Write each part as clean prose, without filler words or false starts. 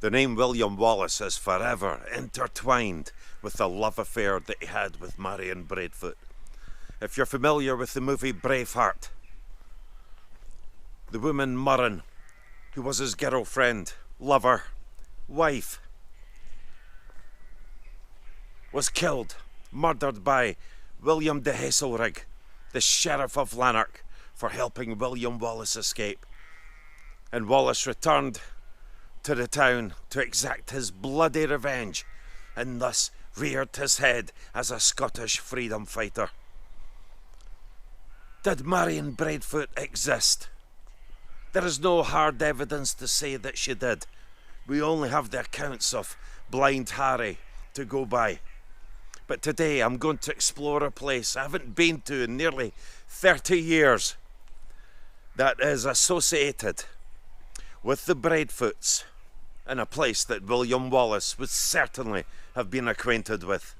The name William Wallace is forever intertwined with the love affair that he had with Marion Braidfute. If you're familiar with the movie Braveheart, the woman Marian, who was his girlfriend, lover, wife, was killed, murdered by William de Hazelrig, the Sheriff of Lanarkshire, for helping William Wallace escape. And Wallace returned to the town to exact his bloody revenge, and thus reared his head as a Scottish freedom fighter. Did Marion Braidfute exist? There is no hard evidence to say that she did. We only have the accounts of Blind Harry to go by. But today I'm going to explore a place I haven't been to in nearly 30 years that is associated with the Braidfutes, and a place that William Wallace would certainly have been acquainted with.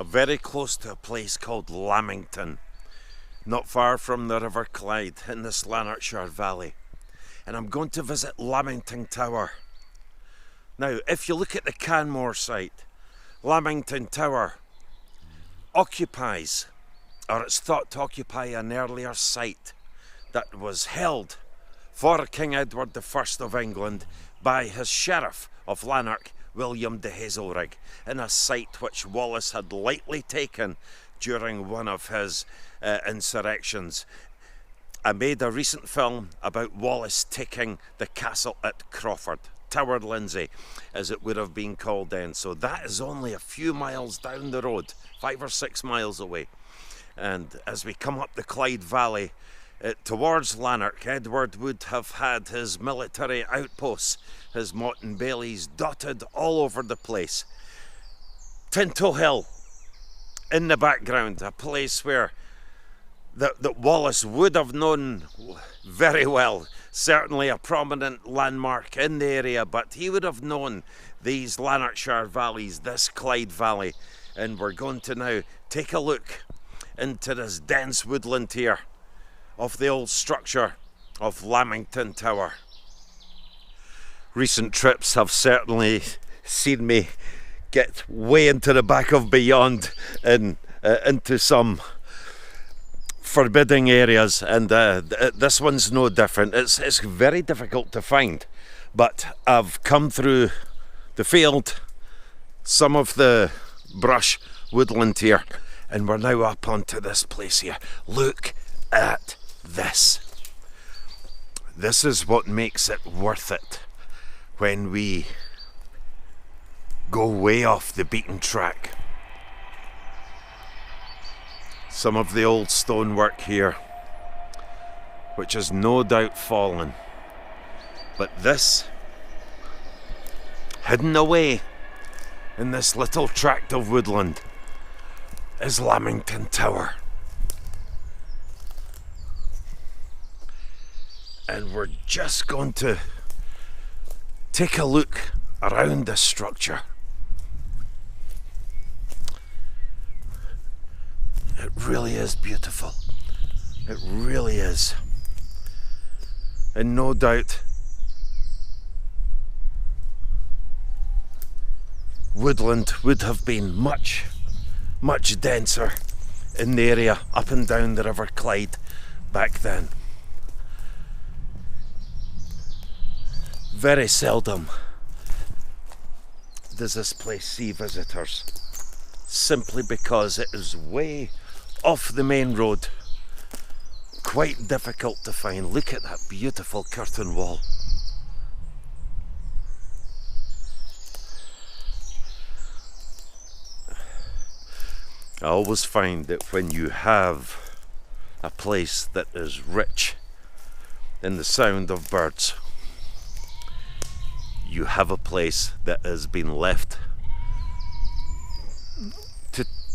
Very close to a place called Lamington, not far from the River Clyde in this Lanarkshire valley. And I'm going to visit Lamington Tower. Now, if you look at the Canmore site, Lamington Tower occupies, or it's thought to occupy, an earlier site that was held for King Edward I of England by his Sheriff of Lanarkshire, William de Hazelrig, in a site which Wallace had lightly taken during one of his insurrections. I made a recent film about Wallace taking the castle at Crawford, Tower Lindsay, as it would have been called then. So that is only a few miles down the road, 5 or 6 miles away. And as we come up the Clyde Valley towards Lanark, Edward would have had his military outposts, his Motte and Baileys, dotted all over the place. Tinto Hill in the background, a place where that Wallace would have known very well, certainly a prominent landmark in the area, but he would have known these Lanarkshire valleys, this Clyde Valley. And we're going to now take a look into this dense woodland here of the old structure of Lamington Tower. Recent trips have certainly seen me get way into the back of beyond and into some forbidding areas, and this one's no different. It's very difficult to find, but I've come through the field, some of the brush woodland here, and we're now up onto this place here. Look at this. This is what makes it worth it when we go way off the beaten track. Some of the old stonework here, which has no doubt fallen, but this, hidden away in this little tract of woodland, is Lamington Tower. And we're just going to take a look around this structure. It really is beautiful. It really is. And no doubt woodland would have been much, much denser in the area up and down the River Clyde back then. Very seldom does this place see visitors, simply because it is way off the main road. Quite difficult to find. Look at that beautiful curtain wall. I always find that when you have a place that is rich in the sound of birds, you have a place that has been left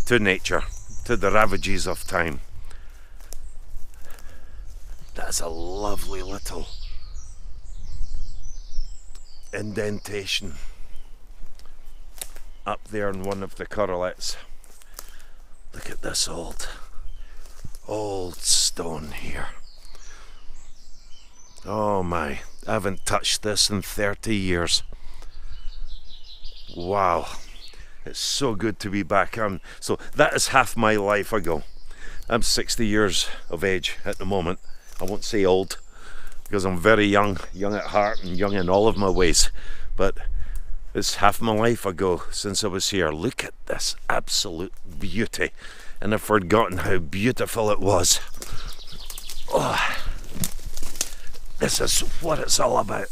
to nature, to the ravages of time. That's a lovely little indentation up there in one of the correlets. Look at this old stone here. Oh my, I haven't touched this in 30 years. Wow, it's so good to be back on. So that is half my life ago. I'm 60 years of age at the moment. I won't say old, because I'm very young at heart and young in all of my ways. But it's half my life ago since I was here. Look at this absolute beauty. And I've forgotten how beautiful it was. Oh, this is what it's all about.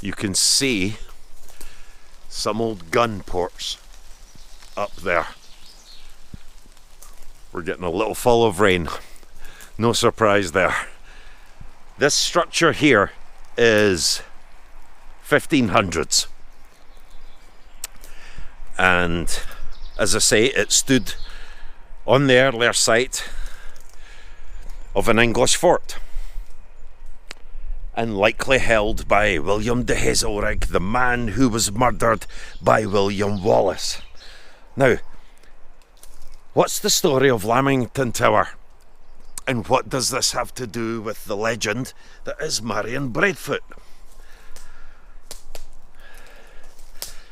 You can see some old gun ports up there. We're getting a little fall of rain. No surprise there. This structure here is 1500s. And as I say, it stood on the earlier site of an English fort, and likely held by William de Hazelrig, the man who was murdered by William Wallace. Now, what's the story of Lamington Tower? And what does this have to do with the legend that is Marion Braidfute?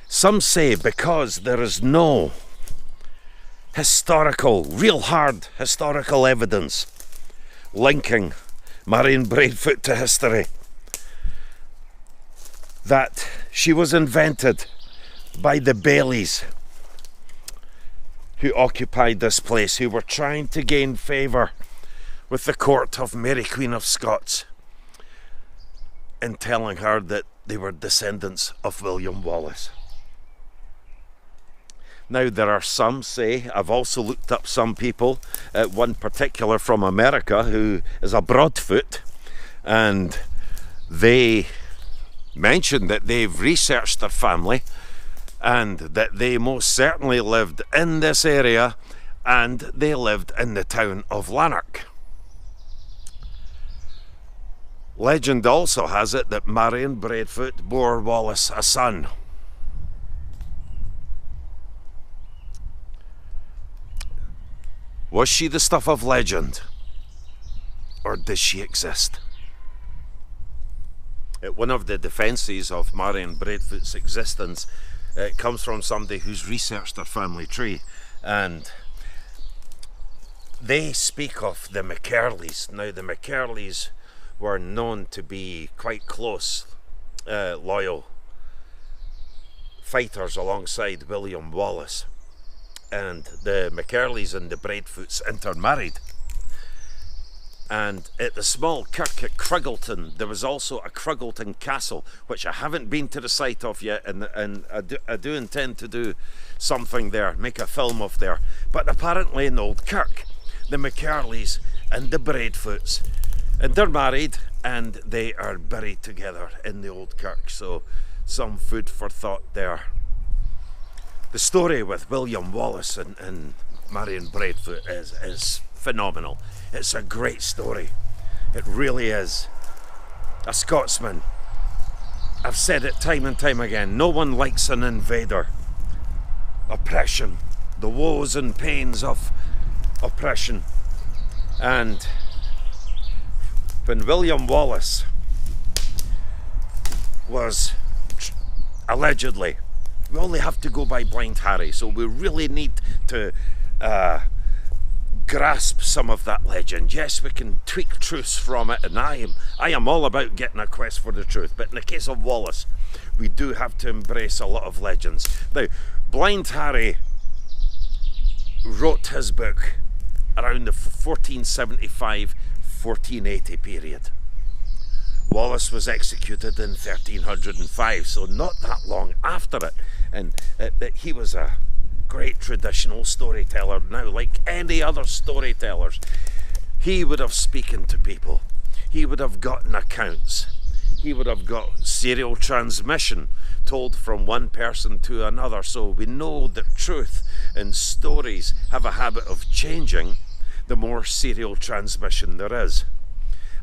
Some say because there is no real hard historical evidence linking Marion Braidfute to history, that she was invented by the Baileys who occupied this place, who were trying to gain favour with the court of Mary Queen of Scots, in telling her that they were descendants of William Wallace. Now there are some say, I've also looked up some people, one particular from America who is a Broadfoot, and they mentioned that they've researched their family and that they most certainly lived in this area, and they lived in the town of Lanarkshire. Legend also has it that Marion Braidfute bore Wallace a son. Was she the stuff of legend, or does she exist? One of the defences of Marion Braidfute's existence comes from somebody who's researched her family tree, and they speak of the McKerleys. Now, the McKerleys were known to be quite close, loyal fighters alongside William Wallace. And the McKerleys and the Braidfutes intermarried. And at the small kirk at Cruggleton, there was also a Cruggleton Castle, which I haven't been to the site of yet, and I do intend to do something there, make a film of there. But apparently in Old Kirk, the McKerleys and the Braidfutes, and they're married, and they are buried together in the Old Kirk. So some food for thought there. The story with William Wallace and Marion Braidfute is phenomenal. It's a great story. It really is. A Scotsman. I've said it time and time again. No one likes an invader. Oppression. The woes and pains of oppression. And when William Wallace was allegedly, we only have to go by Blind Harry, so we really need to grasp some of that legend. Yes, we can tweak truths from it, and I am all about getting a quest for the truth, but in the case of Wallace, we do have to embrace a lot of legends. Now, Blind Harry wrote his book around the 1475-1480 period. Wallace was executed in 1305, so not that long after it. And he was a great traditional storyteller now, like any other storytellers. He would have spoken to people. He would have gotten accounts. He would have got serial transmission told from one person to another. So we know that truth and stories have a habit of changing the more serial transmission there is.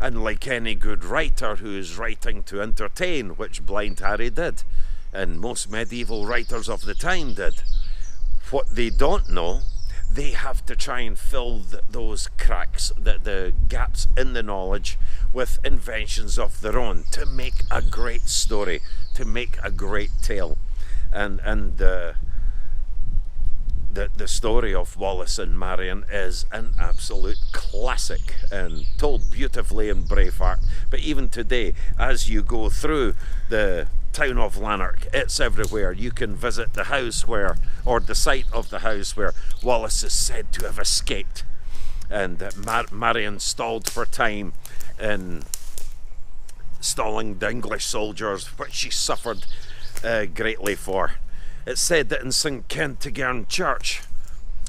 And like any good writer who is writing to entertain, which Blind Harry did, and most medieval writers of the time did, what they don't know, they have to try and fill those cracks, the gaps in the knowledge, with inventions of their own to make a great story, to make a great tale. And the story of Wallace and Marian is an absolute classic and told beautifully in Braveheart. But even today, as you go through the town of Lanark, it's everywhere. You can visit the house where, or the site of the house where Wallace is said to have escaped, and Marian stalled for time in stalling the English soldiers, which she suffered greatly for. It's said that in St Kentigern Church,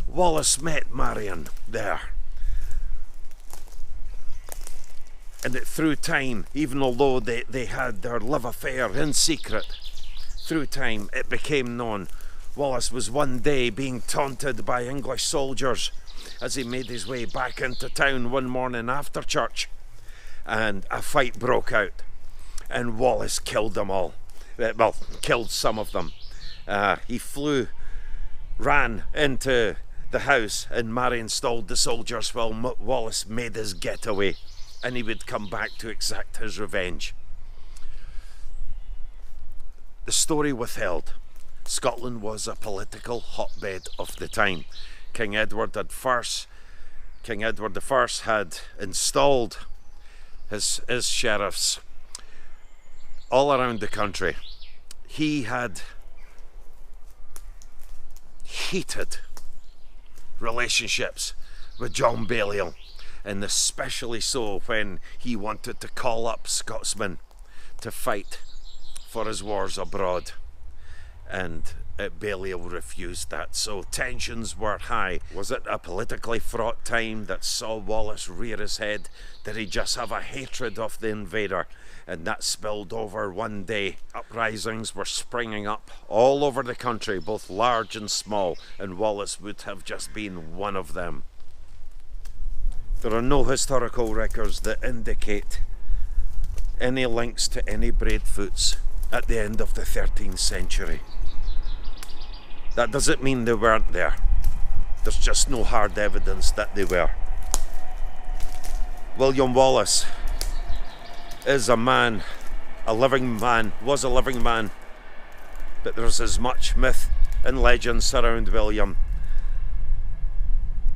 Wallace met Marian there, and that through time, even although they had their love affair in secret, through time it became known. Wallace was one day being taunted by English soldiers as he made his way back into town one morning after church, and a fight broke out, and Wallace killed them all. Well, killed some of them. He ran into the house, and Marian stalled the soldiers while Wallace made his getaway, and he would come back to exact his revenge. The story withheld. Scotland was a political hotbed of the time. King Edward I had installed his sheriffs all around the country. He had heated relationships with John Balliol, and especially so when he wanted to call up Scotsmen to fight for his wars abroad, and Balliol refused that, so tensions were high. Was it a politically fraught time that saw Wallace rear his head? Did he just have a hatred of the invader, and that spilled over one day? Uprisings were springing up all over the country, both large and small, and Wallace would have just been one of them. There are no historical records that indicate any links to any Braidfutes at the end of the 13th century. That doesn't mean they weren't there. There's just no hard evidence that they were. William Wallace is a man, a living man, was a living man, but there's as much myth and legend surround William.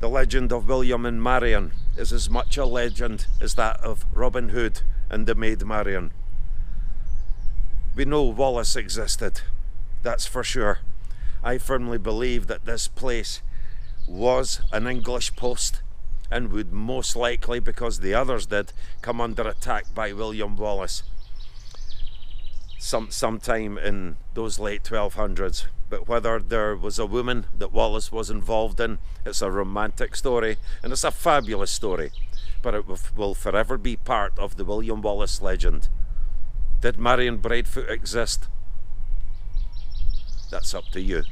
The legend of William and Marian is as much a legend as that of Robin Hood and the Maid Marian. We know Wallace existed, that's for sure. I firmly believe that this place was an English post and would most likely, because the others did, come under attack by William Wallace sometime in those late 1200s. But whether there was a woman that Wallace was involved in, it's a romantic story, and it's a fabulous story, but it will forever be part of the William Wallace legend. Did Marion Braidfute exist? That's up to you.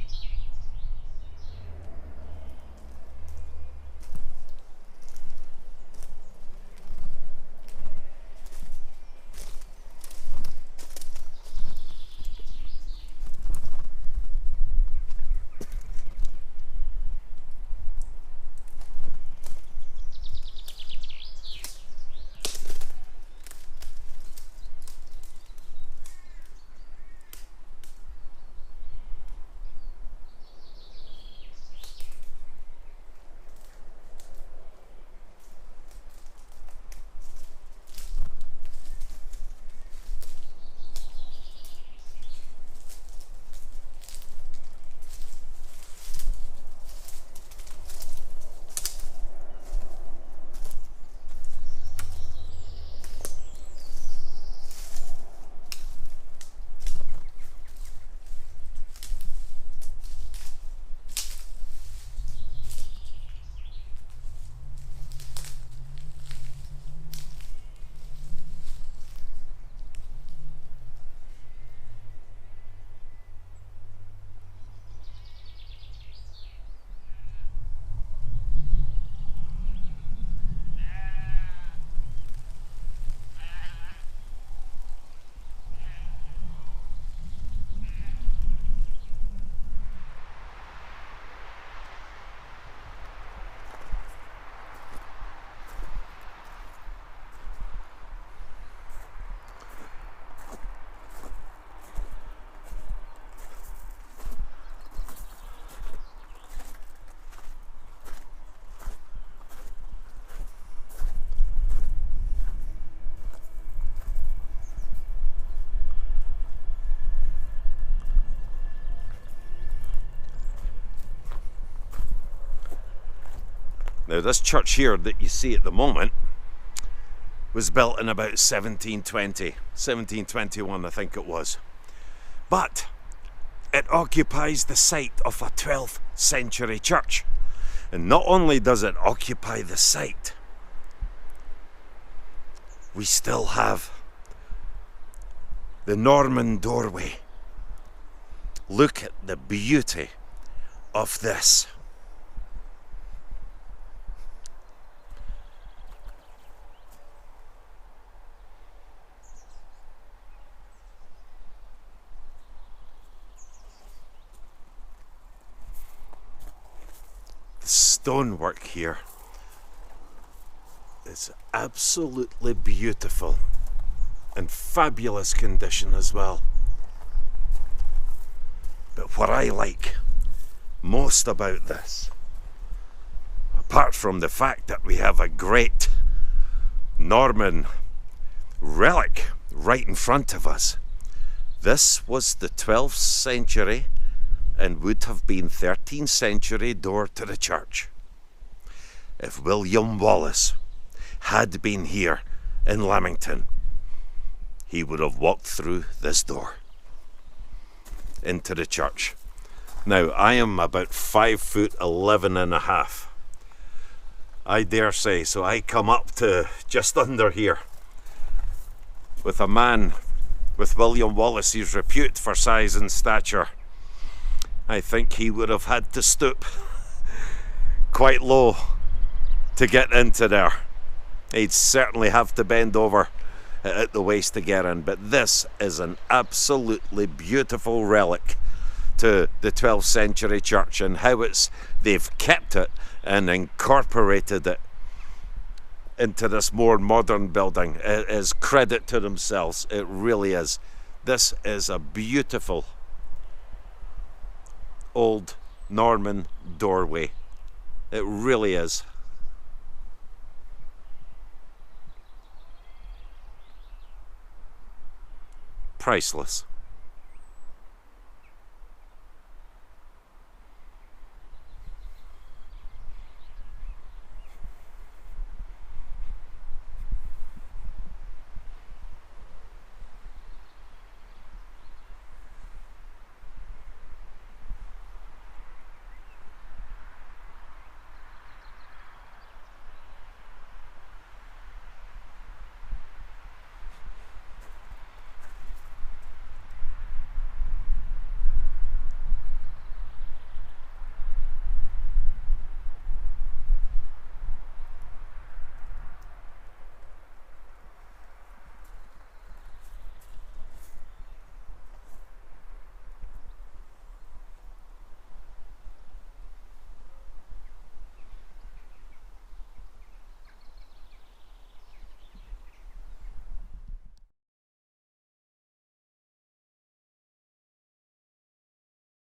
Now this church here that you see at the moment was built in about 1720, 1721 I think it was. But it occupies the site of a 12th century church. And not only does it occupy the site, we still have the Norman doorway. Look at the beauty of this. The stonework here is absolutely beautiful and fabulous condition as well. But what I like most about this, apart from the fact that we have a great Norman relic right in front of us, this was the 12th century and would have been 13th century door to the church. If William Wallace had been here in Lamington, he would have walked through this door into the church. Now, I am about 5'11" and a half. I dare say, so I come up to just under here. With a man with William Wallace's repute for size and stature, I think he would have had to stoop quite low to get into there. He'd certainly have to bend over at the waist to get in. But this is an absolutely beautiful relic to the 12th century church, and how they've kept it and incorporated it into this more modern building is credit to themselves. It really is. This is a beautiful old Norman doorway. It really is. Priceless.